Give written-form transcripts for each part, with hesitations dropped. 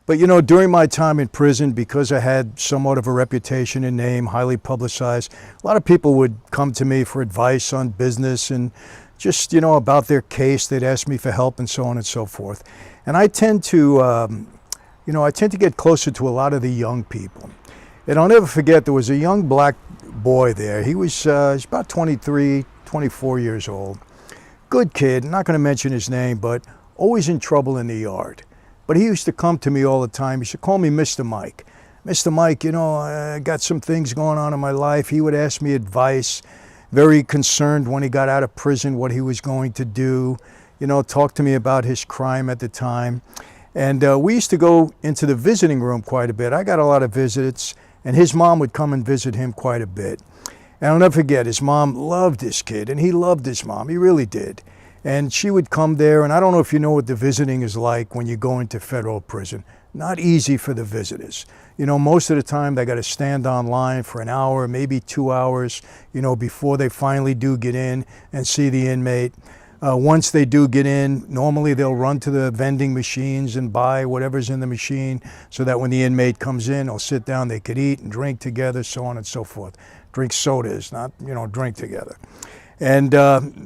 But you know, during my time in prison, because I had somewhat of a reputation and name, highly publicized, a lot of people would come to me for advice on business and just, you know, about their case. They'd ask me for help and so on and so forth. And I tend to, I tend to get closer to a lot of the young people. And I'll never forget, there was a young black boy there. He was he's about 23, 24 years old. Good kid, not going to mention his name, but always in trouble in the yard. But he used to come to me all the time. He used to call me Mr. Mike. Mr. Mike, you know, I got some things going on in my life. He would ask me advice, very concerned when he got out of prison, what he was going to do, you know, talk to me about his crime at the time. And we used to go into the visiting room quite a bit. I got a lot of visits, and his mom would come and visit him quite a bit. And I'll never forget, his mom loved this kid, and he loved his mom. He really did. And she would come there, and I don't know if you know what the visiting is like when you go into federal prison. Not easy for the visitors. You know, most of the time they got to stand online for an hour, maybe 2 hours, you know, before they finally do get in and see the inmate. Once they do get in, normally they'll run to the vending machines and buy whatever's in the machine so that when the inmate comes in, they'll sit down, they could eat and drink together, so on and so forth. Drink sodas, not, you know, drink together. And,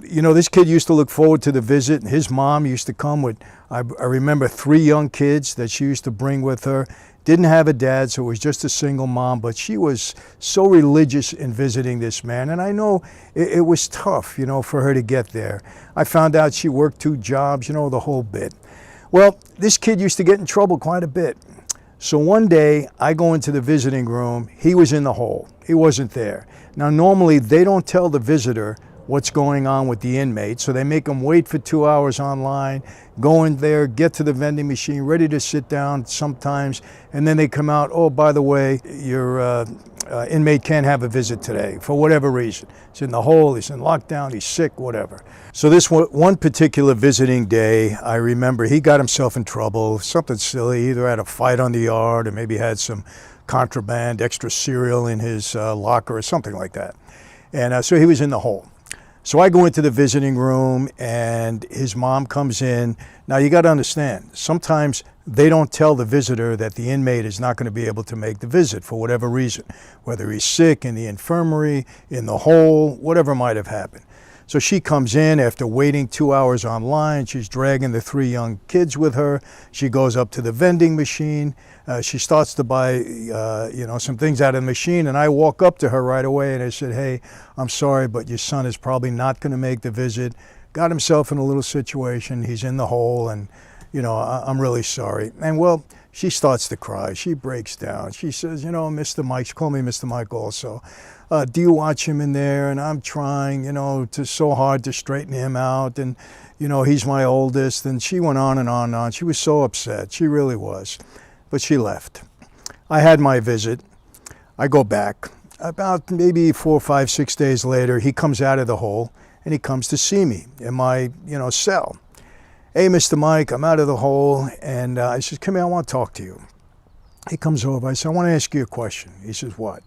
you know, this kid used to look forward to the visit, and his mom used to come with, I remember 3 young kids that she used to bring with her. Didn't have a dad, so it was just a single mom, but she was so religious in visiting this man. And I know it was tough, you know, for her to get there. I found out she worked 2 jobs, you know, the whole bit. Well, this kid used to get in trouble quite a bit. So one day I go into the visiting room. He was in the hole. He wasn't there. Now, normally they don't tell the visitor what's going on with the inmate, so they make them wait for 2 hours online, go in there, get to the vending machine, ready to sit down sometimes, and then they come out, oh, by the way, your inmate can't have a visit today for whatever reason. He's in the hole, he's in lockdown, he's sick, whatever. So this one particular visiting day, I remember he got himself in trouble, something silly, either had a fight on the yard or maybe had some contraband, extra cereal in his locker or something like that. And so he was in the hole. So I go into the visiting room and his mom comes in. Now you got to understand, sometimes they don't tell the visitor that the inmate is not going to be able to make the visit for whatever reason, whether he's sick, in the infirmary, in the hole, whatever might have happened. So she comes in after waiting 2 hours online. She's dragging the 3 young kids with her. She goes up to the vending machine. She starts to buy, some things out of the machine. And I walk up to her right away and I said, hey, I'm sorry, but your son is probably not going to make the visit. Got himself in a little situation. He's in the hole and, you know, I'm really sorry. And well, she starts to cry. She breaks down. She says, you know, Mr. Mike, she called me Mr. Mike also. Do you watch him in there? And I'm trying, you know, so hard to straighten him out. And, you know, he's my oldest. And she went on and on and on. She was so upset. She really was. But she left. I had my visit. I go back. About maybe 4, 5, 6 days later, he comes out of the hole and he comes to see me in my, cell. Hey, Mr. Mike, I'm out of the hole. And I said, come here, I want to talk to you. He comes over. I said, I want to ask you a question. He says, what?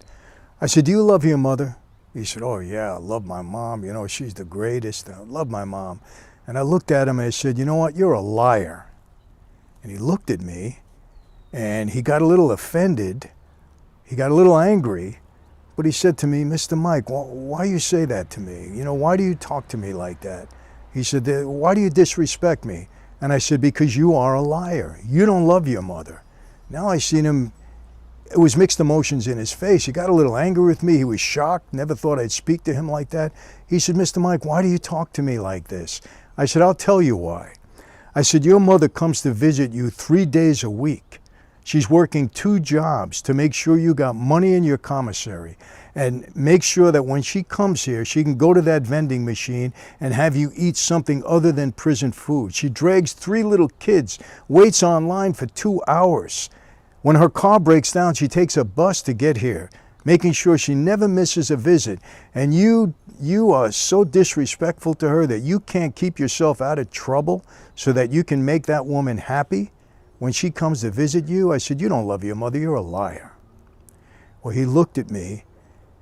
I said, do you love your mother? He said, oh, yeah, I love my mom. You know, she's the greatest. I love my mom. And I looked at him and I said, you know what? You're a liar. And he looked at me and he got a little offended. He got a little angry. But he said to me, Mr. Mike, why you say that to me? You know, why do you talk to me like that? He said, why do you disrespect me? And I said, because you are a liar. You don't love your mother. Now I seen him. It was mixed emotions in his face. He got a little angry with me. He was shocked. Never thought I'd speak to him like that. He said, Mr. Mike, why do you talk to me like this? I said, I'll tell you why. I said, your mother comes to visit you 3 days a week. She's working 2 jobs to make sure you got money in your commissary and make sure that when she comes here, she can go to that vending machine and have you eat something other than prison food. She drags 3 little kids, waits online for 2 hours. When her car breaks down, she takes a bus to get here, making sure she never misses a visit. And you are so disrespectful to her that you can't keep yourself out of trouble so that you can make that woman happy when she comes to visit you. I said, you don't love your mother, you're a liar. Well, he looked at me,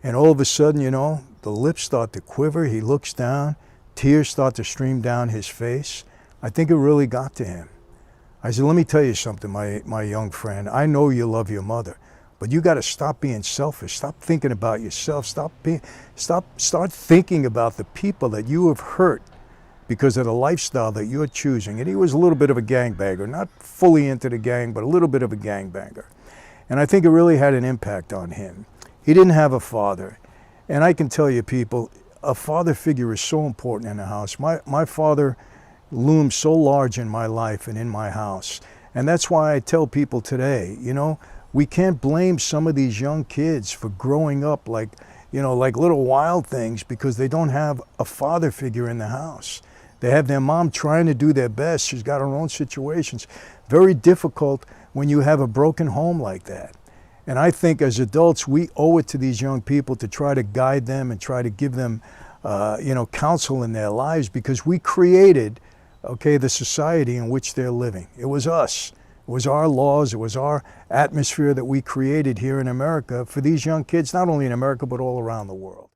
and all of a sudden, you know, the lips start to quiver. He looks down, tears start to stream down his face. I think it really got to him. I said, let me tell you something, my young friend. I know you love your mother, but you got to stop being selfish. Stop thinking about yourself. Start thinking about the people that you have hurt because of the lifestyle that you're choosing. And he was a little bit of a gangbanger, not fully into the gang, but a little bit of a gangbanger. And I think it really had an impact on him. He didn't have a father. And I can tell you, people, a father figure is so important in a house. My father looms so large in my life and in my house. And that's why I tell people today, you know, we can't blame some of these young kids for growing up like, you know, like little wild things because they don't have a father figure in the house. They have their mom trying to do their best. She's got her own situations. Very difficult when you have a broken home like that. And I think as adults, we owe it to these young people to try to guide them and try to give them, you know, counsel in their lives because we created, okay, the society in which they're living. It was us. It was our laws. It was our atmosphere that we created here in America for these young kids, not only in America, but all around the world.